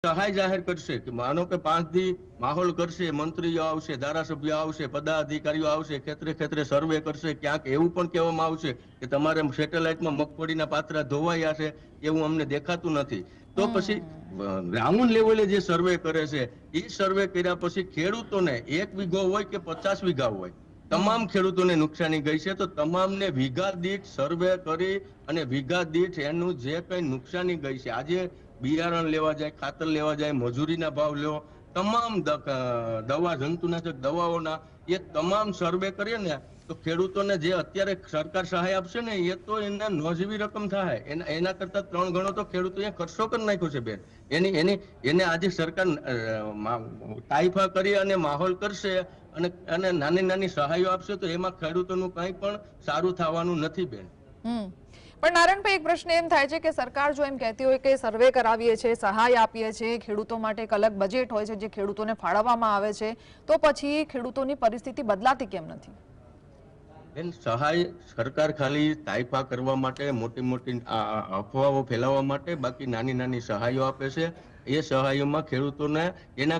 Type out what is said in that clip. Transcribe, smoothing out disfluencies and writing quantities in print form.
સહાય જાહેર કરશે કે માનો કે 5 દી માહોલ કરશે, મંત્રીઓ આવશે, ધારાસભ્યો આવશે, પદાધિકારીઓ આવશે, ખેતરે ખેતરે સર્વે કરશે, ક્યાંક એવું પણ કહેવામાં આવશે કે તમારે સેટેલાઇટમાં મગફળીના પાત્રા ધોવાયા છે, એવું અમને દેખાતું નથી. તો પછી ગ્રાઉન્ડ લેવલે જે સર્વે કરે છે એ સર્વે કર્યા પછી ખેડૂતોને 1 વીઘો હોય કે 50 વીઘા હોય, તમામ ખેડૂતોને નુકસાની ગઈ છે. તો તમામને વીઘા દીઠ સર્વે કરી અને વીઘા દીઠ એનું જે કઈ નુકસાની ગઈ છે, આજે બિયારણ લેવા જાય, ખાતર લેવા જાય, મજૂરીના ભાવ લો, તમામ દવા જંતુનાશક દવાઓના એ તમામ સર્વે કરીએ ને તો ખેડૂતોને જે અત્યારે સરકાર સહાય આપશે ને એ તો એના નોંધવી રકમ થાય, એના કરતા 3 ગણો તો ખેડૂતોએ ખર્ચો કરી નાખ્યો છે બેન. એને આજે સરકાર તાઇફા કરી અને માહોલ કરશે અને નાની નાની સહાયો આપશે તો એમાં ખેડૂતોનું કંઈ પણ સારું થવાનું નથી બેન. પણ નારાયણભાઈ, એક પ્રશ્ન એમ થાય છે કે સરકાર જો એમ કહેતી હોય કે સર્વે કરાવીએ છીએ, સહાય આપીએ છીએ, ખેડૂતો માટે એક અલગ બજેટ હોય છે જે ખેડૂતોને ફાળવવામાં આવે છે, તો પછી ખેડૂતોની પરિસ્થિતિ બદલાતી કેમ નથી? બેન, સહાય સરકાર ખાલી તાઇફા કરવા માટે, મોટી મોટી અફવાઓ ફેલાવવા માટે બાકી નાની નાની સહાયો આપે છે. એ સહાયોમાં ખેડૂતોને એના